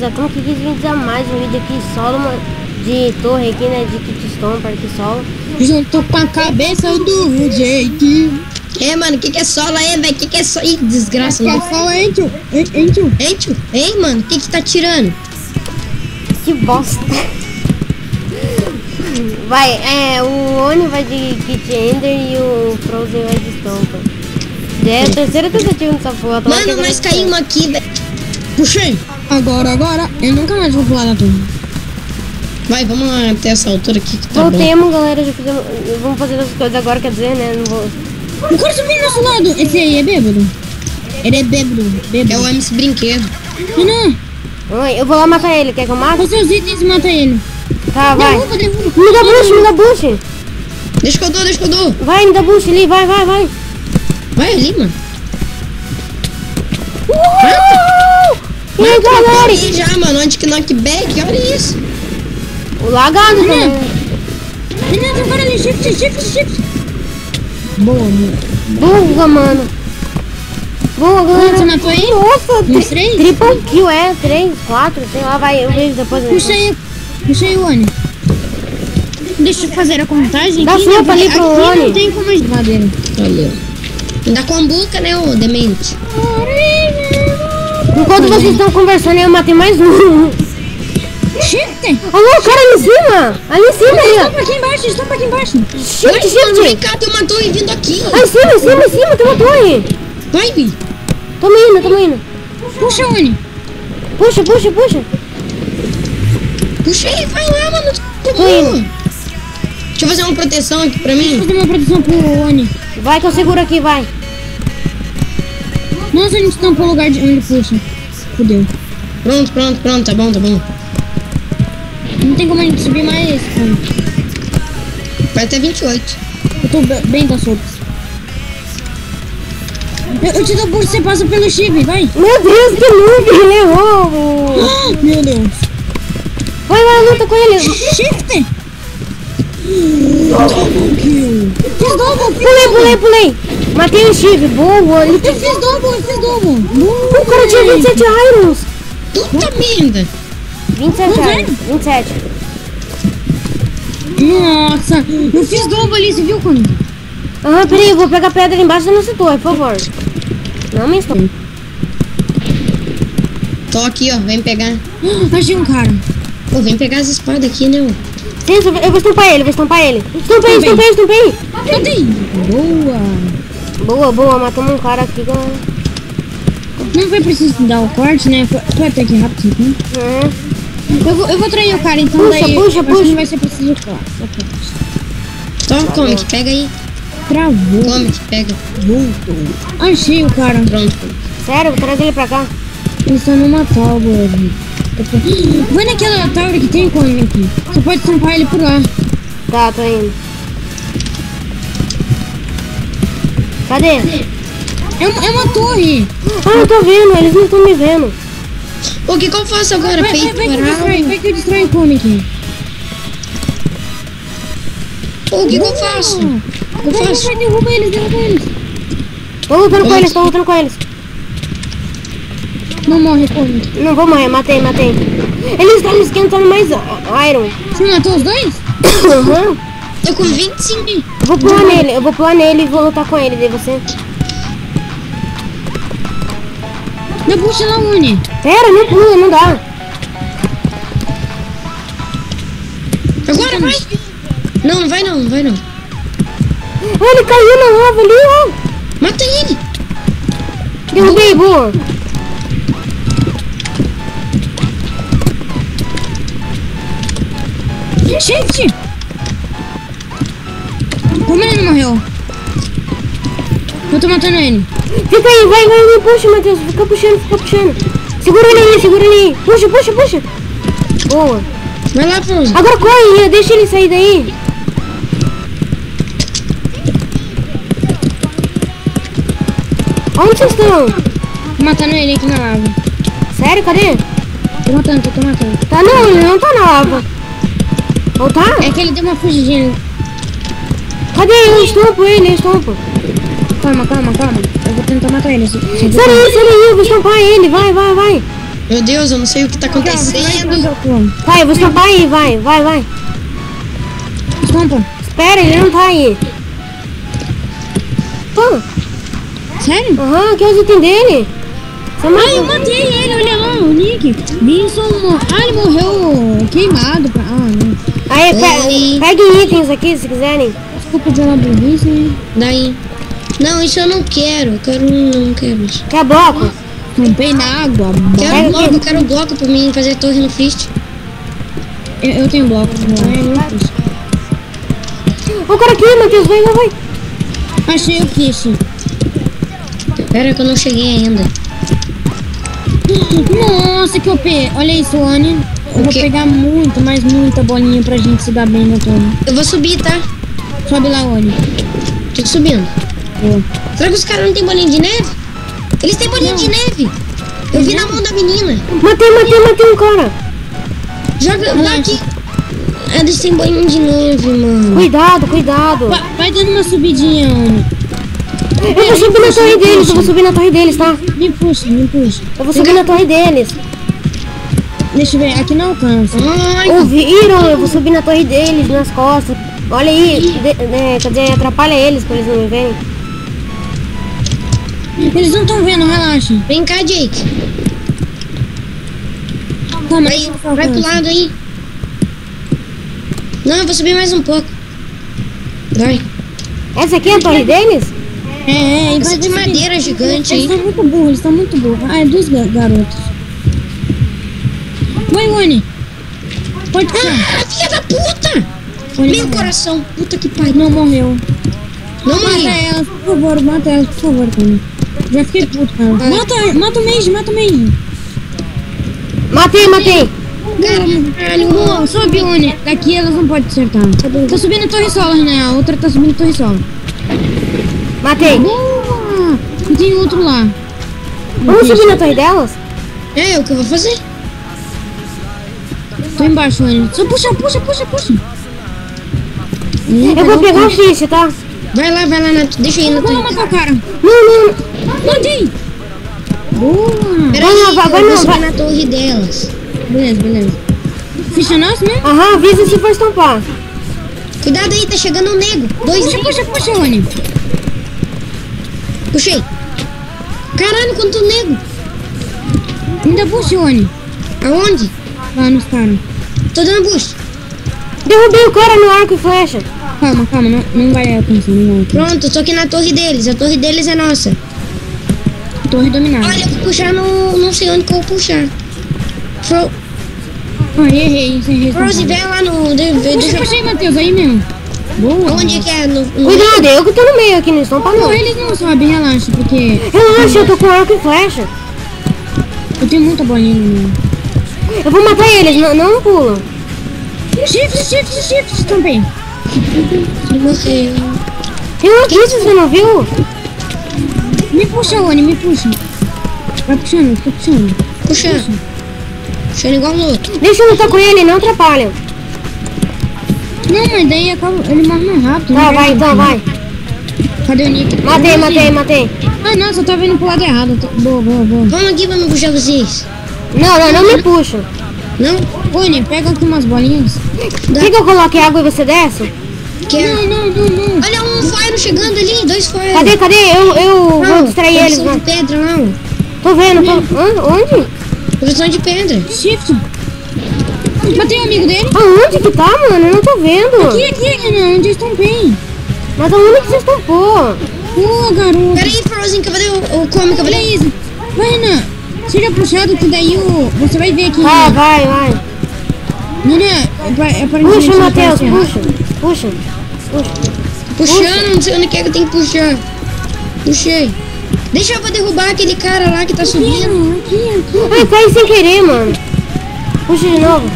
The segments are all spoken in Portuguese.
já estamos aqui 15 minutos a mais. Um vídeo aqui solo, de torre aqui, né? De Kitstone para aqui solo. Junto com a cabeça do Jake. Mano, que é solo aí, velho? Que é solo? Ih, desgraça, mano. Que é solo, Entio? Entio? Entio? Ei, mano, que tá tirando? Que bosta. Vai, o Oni vai de Kit Ender e o Frozen vai de Stompa. É a terceira tentativa nessa foto. Mano, nós caímos aqui, velho. Puxei. Agora. Eu nunca mais vou pular da torre. Vai, vamos até essa altura aqui que tá Voltemos, galera. Já fizemos, vamos fazer as coisas agora, quer dizer, né? Não vou... O cara subiu do nosso lado. Esse aí é bêbado? Ele é bêbado. É o MC Brinquedo. Não. Oi, eu vou lá matar ele. Quer que eu mate? Com seus itens, mata ele. Tá, vai. Derruba. Me dá boost. Deixa que eu dou. Vai, me dá boost ali, vai. Vai ali, mano. E aí, galera? Aí já, mano, anti-knockback, olha isso. O lagado também. Beleza, agora ali, shift. Boa, mano. Boa, galera. Você matou aí? Nossa, triple kill, 3, 4, sei lá, vai, eu vejo depois. Puxei o Oni. Deixa eu fazer a contagem. Dá sopa ali pro Oni. Não tem como ajudar dele. Valeu. Ainda combuca, né, ô demente? Enquanto vocês estão conversando, eu matei mais um. Shift! Olha o cara ali em cima! Ali em cima aí, ó! Estão aqui embaixo! Shift! Vem cá, tem uma torre vindo aqui! Aí em cima, tem uma torre! Vai, Vi! Tamo indo! Puxa, Oni! Puxa! Puxa aí, vai lá, mano! Tô indo! Deixa eu fazer uma proteção aqui pra mim! Vou fazer uma proteção pro Oni! Vai que eu seguro aqui, vai! Nossa, a gente tampou o lugar de onde puxa! Fudeu! Pronto, tá bom! Não tem como a gente subir mais, cara. Vai até 28. Eu tô bem das sopas. Eu te dou boost, você passa pelo chip, vai. Meu Deus, que noob, ele errou. Meu Deus. Vai, luta com ele. Shift. Double kill. Fiz double. Pulei. Matei o chip, boa. Eu fiz double. O cara tinha 27 irons. Puta merda. 27 irons, 27. Nossa, eu fiz double ali, você viu quando? Peraí, eu vou pegar a pedra ali embaixo da nossa torre, por favor. Não me estou. Tô aqui, ó, vem pegar. Achei um cara. Pô, vem pegar as espadas aqui, né? Sim, eu vou estampar ele. Estampei. Matei. Boa, matamos um cara aqui, galera. Não foi preciso dar o corte, né? Foi até que rápido, né? Eu vou trair o cara, então puxa. Não vai ser preciso corte. Toma, Comic, pega aí. Travou. Comic, pega. Voltou. Achei o cara. Pronto. Sério, vou trazer ele pra cá. Ele está numa tábua. Vai naquela tábua que tem Comic. Você pode tampar ele por lá. Tá, tô indo. Cadê? É uma torre. Eu tô vendo, eles não estão me vendo. O que eu faço agora? Vai que eu distraio o Comic. O que eu faço? Vai, derruba eles. Tô lutando com eles. Não morre, Comic. Não vou morrer, matei. Eles estão esquentando mais iron. Você matou os dois? Uhum. Tô com 25. Eu vou pular nele e vou lutar com ele, daí você. Não puxa lá, Uni. Pera, não pula, não dá. Agora vai. Não vai não. Ele caiu na lava ali, ó. Mata ele. Derrubei, boa. Gente! Como ele não morreu? Eu tô matando ele. Fica aí, vai, puxa, Matheus. Fica puxando. Segura ele aí. Puxa. Boa. Vai lá, Frozen. Agora corre, deixa ele sair daí. Onde vocês estão? Tô matando ele aqui na lava. Sério, cadê? Tô matando. Tá não, ele não tá na lava. Ou tá? É que ele deu uma fugidinha. Cadê? Eu estompo ele. Calma. Eu vou tentar matar ele. Sai aí, eu vou estampar ele. Vai. Meu Deus, eu não sei o que tá acontecendo. Vai, eu vou estampar aí, vai. Estampa. Espera, ele não tá aí. Pô, Sério? aham, aqui é os itens dele. Você Eu matou. matei ele, olha lá, o Nick. Ele morreu queimado. Não. Aí, Oi. peguem itens aqui, se quiserem. Desculpa pela burrice, né? Daí. Não, isso eu não quero. Não quero isso. Quer bloco? Tampei na água. Quero bloco, eu quero bloco pra mim fazer torre no Fist. Eu tenho bloco. O cara aqui, Matheus, vai. Achei o Fish. Pera que eu não cheguei ainda. Nossa, que OP. Olha isso, Oni. Eu vou quê? pegar muita bolinha pra gente se dar bem na torre. Eu vou subir, tá? Sobe lá, Oni. Tô subindo. Boa. Será que os caras não tem bolinha de neve? Eles têm bolinha de neve. Eu vi na mão da menina. Matei um cara. Joga aqui. Eles têm bolinha de neve, mano. Cuidado. Vai dando uma subidinha, Oni. Eu vou subir na torre deles, tá? Me puxa. Eu vou subir na torre deles. Deixa eu ver, aqui não alcança. Ai, Ouviram? Eu vou subir na torre deles, nas costas. Olha aí, quer dizer, atrapalha eles pra eles não me verem. Eles não estão vendo, relaxa. vem cá, Jake. Tá, mas Vai pro lado aí. Não, eu vou subir mais um pouco. Vai. Essa aqui é a torre deles? e Essa vai de madeira gigante, Eles hein? estão muito burros. Ah, é dos garotos. Vai, Oni. Pode puxar. Ah, filha da puta! Oni Meu morreu. coração. Puta que pariu. Não morreu. Não Mata morri. elas, por favor, Tony. Já fiquei puto, cara. Mata o Mage. Matei. Caralho, sobe, Oni. Daqui elas não podem acertar. Tá subindo torre solo, né? A outra tá subindo torre solo. Matei. Boa! E tem outro lá. Vamos subir na torre delas? É o que eu vou fazer. Tô embaixo, Oni. Só puxa. Eu vou pegar o fish, tá? Vai lá, deixa eu ir na Vou lá tua. matar o cara. Não. Matei! Boa! Peraí, vai, eu vou subir vai. na torre delas. Beleza. Ficha nossa, né? Aham, avisa se for estampar. Cuidado aí, tá chegando um nego. Puxa, Oni. Puxei. Caralho, quanto nego. Ainda puxa, Oni. Aonde? Lá nos caras. Tô dando boost. Derrubei o cara no arco e flecha. Calma, não vai alcançar, Pronto, tô aqui na torre deles. A torre deles é nossa. Torre dominada. Olha, eu vou puxar no... Não sei onde que eu vou puxar. Errei. Rose, vem lá no... Puxa aí, Matheus, aí mesmo. Boa. Onde que é? No... Cuidado, eu que tô no meio aqui, não estampa Não, não. eles não sabem, relaxa, porque Relaxa, eu tô com arco e flecha. eu tenho muita bolinha no meu. Eu vou matar eles, não pulam. Shift, também. Morreu. Tem um aqui, se você não viu. Me puxa, Oni, me puxa. Vai puxando, tô puxando. Puxando. Puxando igual um louco. Deixa eu lutar com ele, não atrapalha. Não, mas daí ele morre mais rápido. Tá, né? vai, então, vai. Cadê o Nick? Matei. Ah, nossa, eu tava indo pro lado errado. Boa. Vamos aqui pra me puxar vocês. Não me puxa. Não? Oni, pega aqui umas bolinhas. Quer que eu coloque água e você desce? Quer? Não. Olha um fire chegando ali. 2 fire. Cadê? Eu vou distrair eles, Posição vai. de pedra, não. Tô vendo. Onde? Posição de pedra. Shift. Matei o amigo dele. Aonde que tá, mano? Eu não tô vendo. Aqui, Renan, onde estão bem? Mas aonde que você estampou? Boa, garoto. Peraí, Frozen, cadê o cômico? Olha isso. Vai, Renan. Seja puxado que daí você vai ver aqui. Vai. Renan, Puxa, Matheus, puxa. Puxando, não sei onde que é que eu tenho que puxar. Puxei. Deixa eu derrubar aquele cara lá que tá subindo. Aqui. Ai, caí sem querer, mano. Puxa de novo.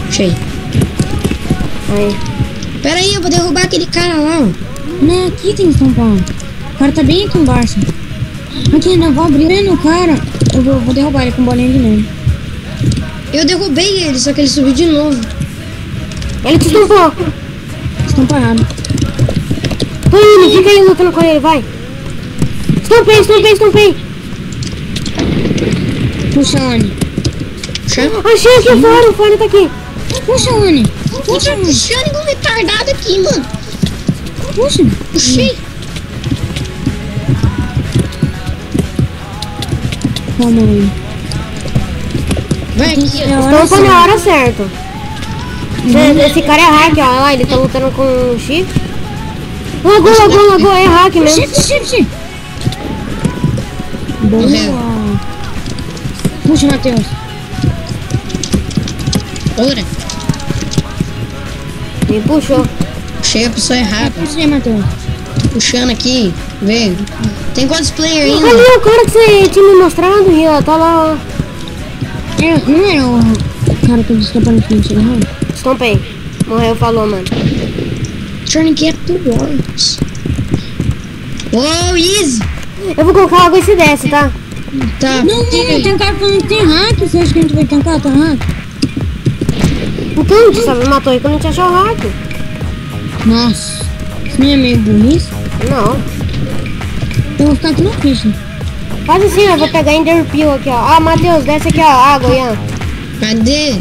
Puxei. Aí. Peraí, eu vou derrubar aquele cara lá, ó. Não, aqui tem que estampar. O cara tá bem aqui embaixo. Aqui, Renan, vou abrir no cara. Eu vou derrubar ele com bolinha de neve. Eu derrubei ele, só que ele subiu de novo. Ele te estampou. Estampa errado. Tô indo, fica aí lutando com ele, vai. Estompei. Puxa, Oni. Achei aqui fora, o fone tá aqui. Puxa, Oni. Eu tô puxando igual retardado aqui, mano. Puxa. Puxei. Calma aí. Vai aqui, ó. Estompa na hora certa. Esse cara é hack, ó. Olha lá, ele tá lutando com o Shift. Lagou, é hack mesmo. Shift. Morreu. Boa. Puxa, Matheus. Ora, Me puxou. puxei a pessoa errada. Puxa aí, Matheus. Puxando aqui, veio. Tem quantos players ainda? Ali o cara que você tinha me mostrado, Ria, tá lá. Não era o cara que eu disse que aparentemente era errado? Estompei. Morreu, falou, mano. Trying to get the words. Uou, easy! Eu vou colocar água e se desce, tá? Tá, Não, tem cara falando que tem hack. Você acha que a gente vai tancar? Tá hack? Então, a gente sabe, matou aí quando a gente achou o hack. Nossa. Isso não é meio burrice? Não. Eu vou ficar aqui no ficha. Faz assim, ó. Eu vou pegar Enderpeel aqui, ó. Ah, Matheus, desce aqui, ó. Água aí, ó. cadê?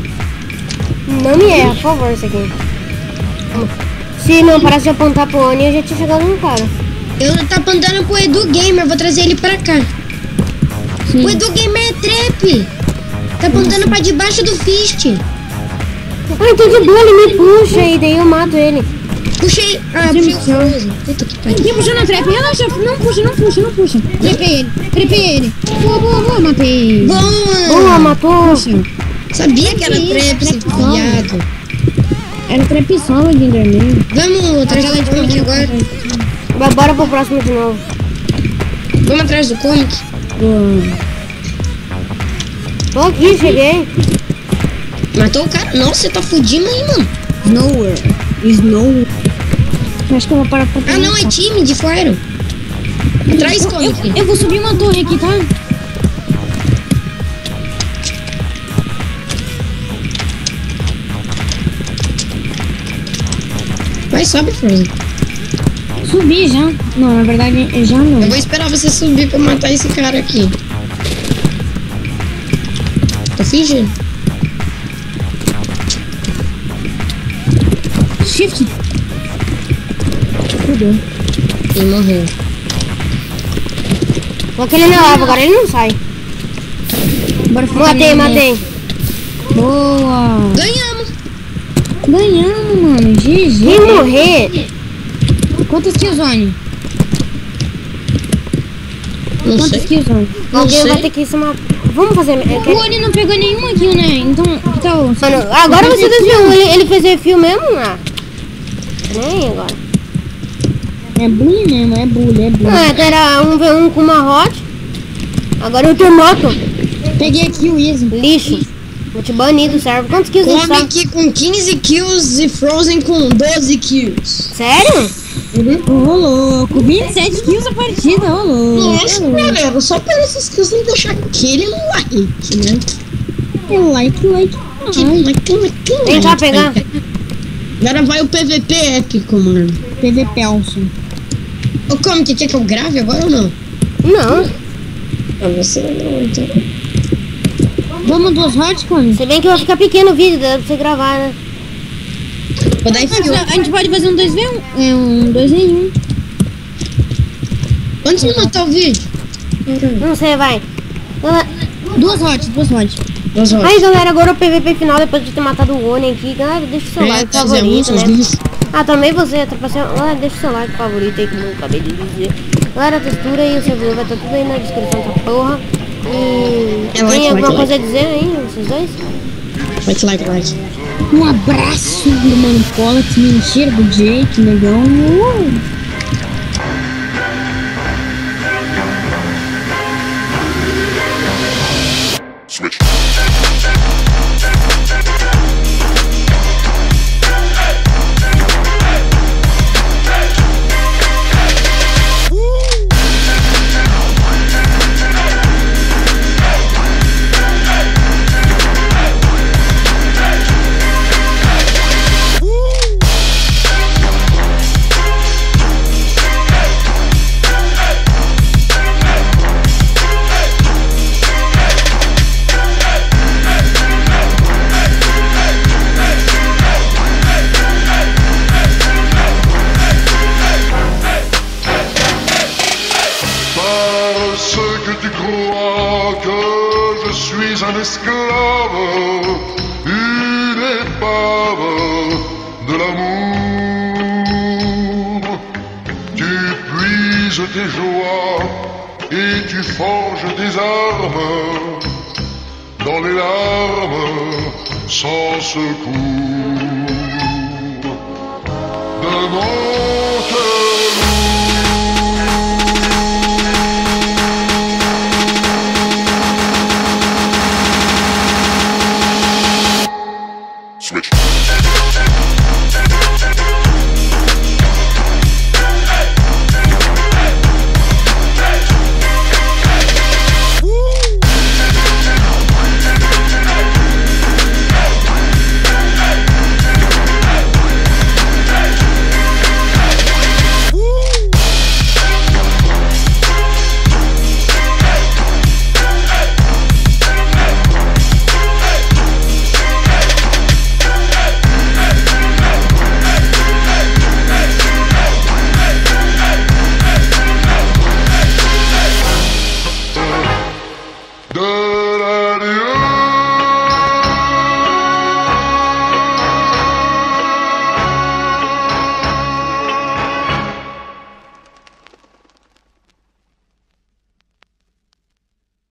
Não me erra, por favor, isso aqui. Se não parasse de apontar pro Oni, eu já tinha chegado no cara. Eu tá apontando pro Edu Gamer, vou trazer ele pra cá. Sim. O Edu Gamer é trap. Tá apontando pra debaixo do fist. Ah, então de boa, ele me puxa e daí eu mato ele. Puxei. Ah, Sim, puxei o sim. Frozen. Puta que pariu. Quem puxou na trap? Relaxa, não puxa. Trepei ele. Boa, matei. Boa, Boa! matou. Puxa. Sabia que era trap, esse viado. Era trap solo de Enderman. Vamos atrás do comic agora. Bora pro próximo de novo. Vamos atrás do comic. Boa. Tô aqui, cheguei. Matou o cara? Nossa, você tá fudindo aí, mano. Snow. Acho que eu vou parar pra Ah, não, é time de fire. Atrás, comic. Eu vou subir uma torre aqui, tá? Vai, sobe, Frozen. Subi já. Não, na verdade, já não. Eu vou esperar você subir pra matar esse cara aqui. Tô fingindo. Shift. Fudeu. E morreu. Coloquei ele na lava, agora ele não sai. Bora ficar nele. Matei. Boa. Ganhamos. Ganhamos, mano. GG. Quem morrer? Quantas killzone? Não Quantas sei. killzone? Não Alguém sei. vai ter que se matar. Vamos fazer... O Oni não pegou nenhuma kill, né? Então, que tal? Mano, agora você desviou. Ele fez refil mesmo? Ah. Nem agora. É bullying mesmo, é bullying. Ah, era 1v1 com uma hot. Agora eu tenho moto. Peguei aqui o Easy. Lixo. Vou te banir do server. Quantos kills você tá? Comic com 15 kills e Frozen com 12 kills. Sério? Ô, louco. 27 kills a partida, ô, louco. Nossa, galera, só por esses kills tem que deixar aquele like, né? É like. Vem cá pegar. Agora vai o PVP épico, mano. PV Pelson. Ô, Comic, quer que eu grave agora ou não? Não. Ah, você não, então. Vamos duas hot, Cone? Se bem que vai ficar pequeno o vídeo, dá pra você gravar, né? Vou dar fio. A gente pode fazer um 2v1. É um 2 em 1. Quantos minutos tá o vídeo? Não sei, vai. Duas hot. Aí, galera, agora o PVP final, depois de ter matado o Oni aqui. Galera, deixa o seu like favorito, né? Ah, também você, galera, deixa o seu like favorito aí, como eu acabei de dizer. Galera, a textura e o servidor vai estar tudo aí na descrição dessa porra. E tem alguma coisa a dizer aí, vocês dois? Like. Um abraço do Mano Cola, que mentira do Jake, negão. Switch. suis un esclave, une épave de l'amour. Tu puises tes joies et tu forges tes armes dans les larmes sans secours. De mon